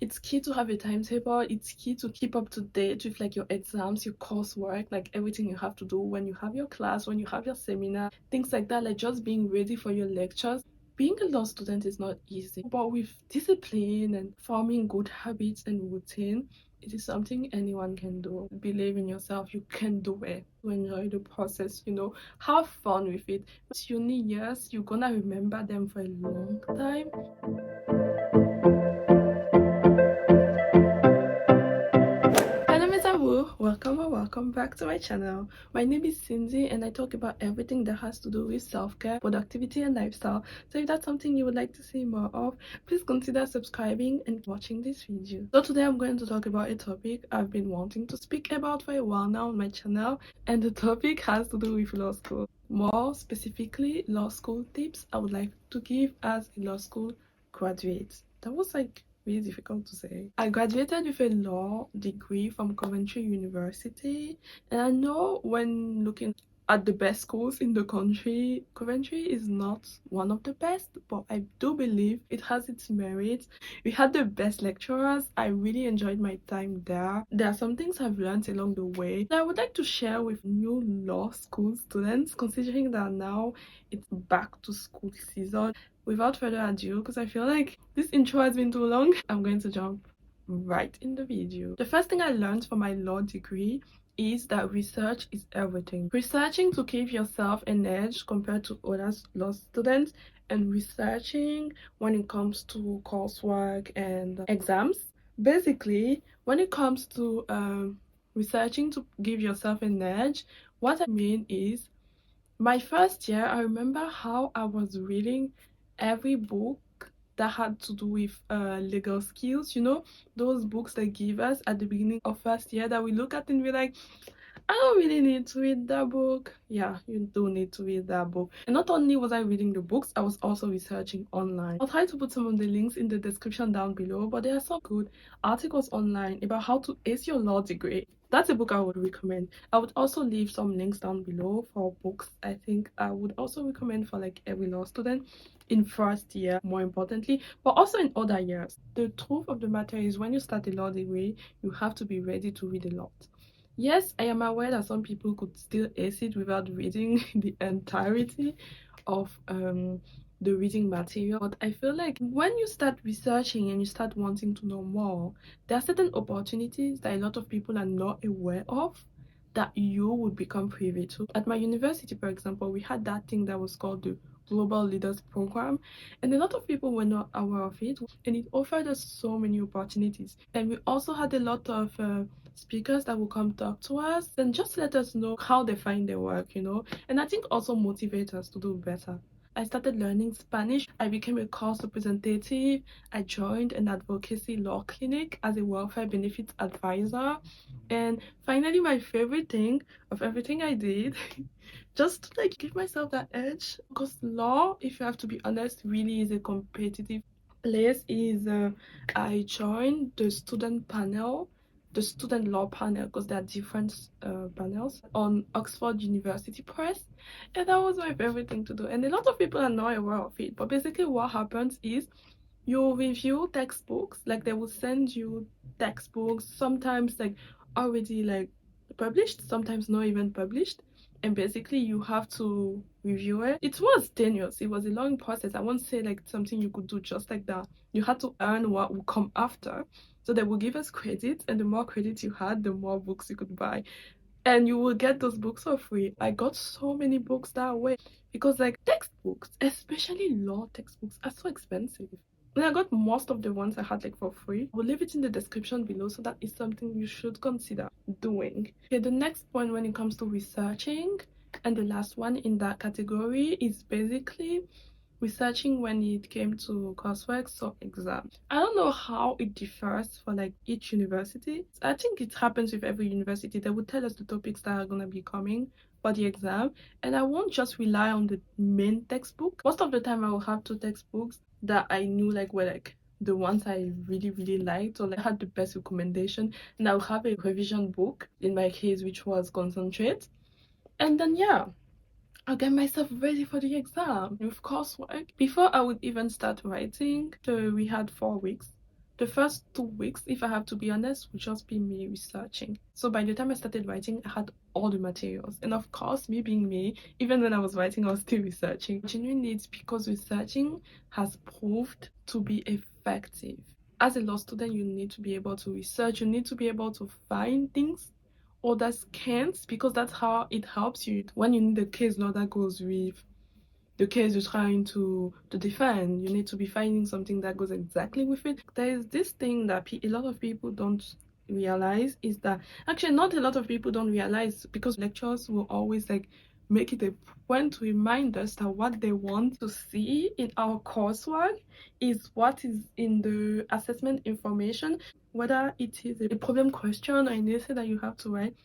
It's key to have a timetable. It's key to keep up to date with like your exams, your coursework, like everything you have to do when you have your class, when you have your seminar, things like that, like just being ready for your lectures. Being a law student is not easy, but with discipline and forming good habits and routine, it is something anyone can do. Believe in yourself, you can do it. Enjoy the process, have fun with it. It's uni years, you're gonna remember them for a long time. Hello, Miss Amours. Welcome or welcome back to my channel. My name is Cindy and I talk about everything that has to do with self-care, productivity and lifestyle. So if that's something you would like to see more of, please consider subscribing and watching this video. So today I'm going to talk about a topic I've been wanting to speak about for a while now on my channel, and the topic has to do with law school. More specifically, law school tips I would like to give as a law school graduate. That was like really difficult to say. I graduated with a law degree from Coventry University, and I know when looking at the best schools in the country, Coventry is not one of the best, but I do believe it has its merits. We had the best lecturers. I really enjoyed my time there. There are some things I've learned along the way that I would like to share with new law school students, considering that now it's back to school season. Without further ado, because I feel like this intro has been too long, I'm going to jump right in the video. The first thing I learned from my law degree is that research is everything. Researching to give yourself an edge compared to other law students, and researching when it comes to coursework and exams. Basically, when it comes to researching to give yourself an edge, what I mean is my first year, I remember how I was reading every book that had to do with legal skills, those books they give us at the beginning of first year that we look at and we're like, I don't really need to read that book. Yeah, you do need to read that book. And not only was I reading the books, I was also researching online. I'll try to put some of the links in the description down below, but there are some good articles online about how to ace your law degree. That's a book I would recommend. I would also leave some links down below for books I think I would also recommend for like every law student in first year, more importantly, but also in other years. The truth of the matter is, when you start a law degree, you have to be ready to read a lot. Yes, I am aware that some people could still ace it without reading the entirety of the reading material, but I feel like when you start researching and you start wanting to know more, there are certain opportunities that a lot of people are not aware of that you would become privy to. At my university, for example, we had that thing that was called the Global Leaders Program, and a lot of people were not aware of it, and it offered us so many opportunities. And we also had a lot of speakers that will come talk to us and just let us know how they find their work, and I think also motivate us to do better. I started learning Spanish. I became a course representative. I joined an advocacy law clinic as a welfare benefits advisor. And finally, my favorite thing of everything I did, just to like give myself that edge, because law, if you have to be honest, really is a competitive place, is I joined the student panel, the student law panel, because there are different panels on Oxford University Press, and that was my favorite thing to do. And a lot of people are not aware of it, but basically what happens is you review textbooks, like they will send you textbooks, sometimes like already like published, sometimes not even published, and basically you have to review it. It was tenuous, it was a long process. I won't say like something you could do just like that. You had to earn what will come after, so they will give us credit, and the more credit you had, the more books you could buy, and you will get those books for free. I got so many books that way, because like textbooks, especially law textbooks, are so expensive. And I got most of the ones I had like for free. We'll leave it in the description below, so that is something you should consider doing. Okay, the next point when it comes to researching, and the last one in that category, is basically researching when it came to coursework, so exams. I don't know how it differs for like each university. I think it happens with every university. They would tell us the topics that are gonna be coming for the exam, and I won't just rely on the main textbook. Most of the time I will have two textbooks that I knew like were like the ones I really liked, or like had the best recommendation, and I'll have a revision book in my case, which was concentrate. And then yeah, I'll get myself ready for the exam with coursework. Before I would even start writing, so we had 4 weeks The first 2 weeks, if I have to be honest, would just be me researching. So by the time I started writing, I had all the materials. And of course, me being me, even when I was writing, I was still researching. Genuinely, it's because researching has proved to be effective. As a law student, you need to be able to research, you need to be able to find things others can't, because that's how it helps you when you need a case law that goes with the case you're trying to defend. You need to be finding something that goes exactly with it. There's this thing that a lot of people don't realize, is that actually not a lot of people don't realize, because lecturers will always like make it a point to remind us that what they want to see in our coursework is what is in the assessment information, whether it is a problem question or an essay that you have to write.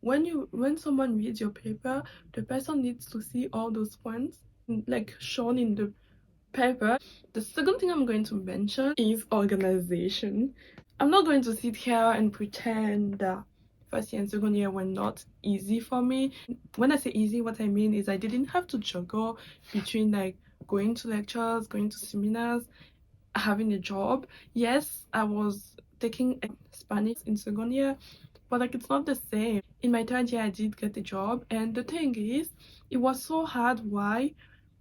When someone reads your paper, the person needs to see all those points like shown in the paper. The second thing I'm going to mention is organization. I'm not going to sit here and pretend that first year and second year were not easy for me. When I say easy, what I mean is I didn't have to juggle between like going to lectures, going to seminars, having a job. Yes, I was taking Spanish in second year, but like it's not the same. In my third year, I did get a job, and the thing is, it was so hard. Why?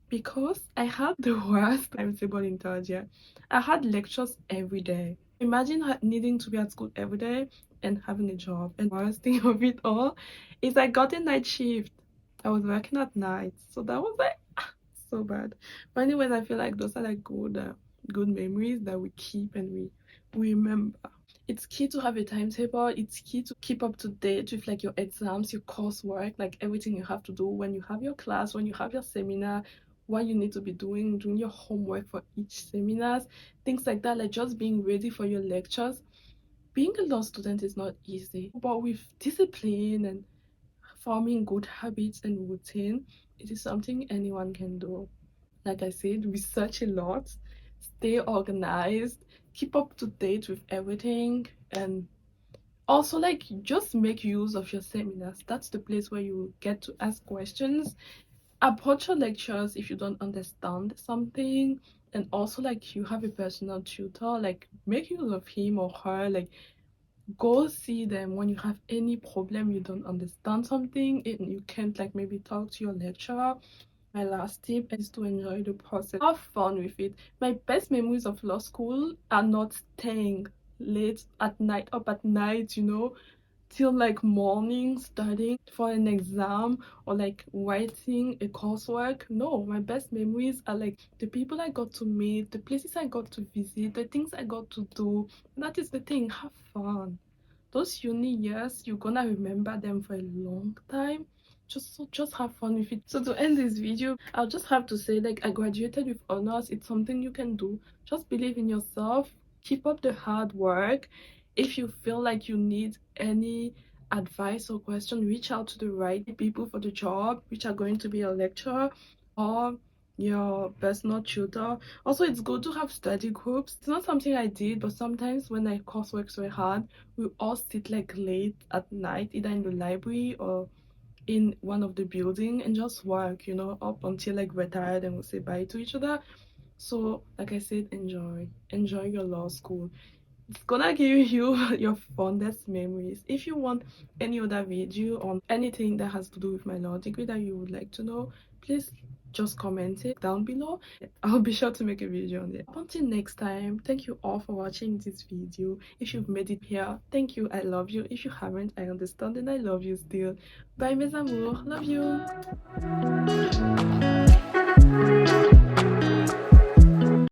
Because I had the worst timetable in third year. I had lectures every day. Imagine needing to be at school every day and having a job. And the worst thing of it all is I got a night shift. I was working at night, so that was like so bad. But anyways, I feel like those are like good memories that we keep and we remember. It's key to have a timetable. It's key to keep up to date with like your exams, your coursework, like everything you have to do when you have your class, when you have your seminar, what you need to be doing your homework for each seminars, things like that, like just being ready for your lectures. Being a law student is not easy, but with discipline and forming good habits and routine, it is something anyone can do. Like I said, research a lot, stay organized, keep up to date with everything, and also like just make use of your seminars. That's the place where you get to ask questions. Approach your lectures if you don't understand something, and also like you have a personal tutor, like make use of him or her. Like go see them when you have any problem, you don't understand something and you can't like maybe talk to your lecturer. My last tip is to enjoy the process. Have fun with it. My best memories of law school are not staying late at night, up at night, till like morning studying for an exam or like writing a coursework. No, my best memories are like the people I got to meet, the places I got to visit, the things I got to do. That is the thing. Have fun. Those uni years, you're gonna remember them for a long time. Just have fun with it. So to end this video, I'll just have to say, like, I graduated with honors. It's something you can do. Just believe in yourself, keep up the hard work. If you feel like you need any advice or question, reach out to the right people for the job, which are going to be a lecturer or your personal tutor. Also, it's good to have study groups. It's not something I did, but sometimes when my coursework so hard, we all sit like late at night, either in the library or in one of the building, and just work, up until like we're tired and we'll say bye to each other. So like I said, enjoy your law school. It's gonna give you your fondest memories. If you want any other video on anything that has to do with my law degree that you would like to know, please just comment it down below. I'll be sure to make a video on it. Until next time, thank you all for watching this video. If you've made it here, thank you. I love you. If you haven't, I understand and I love you still. Bye mes amours, love you.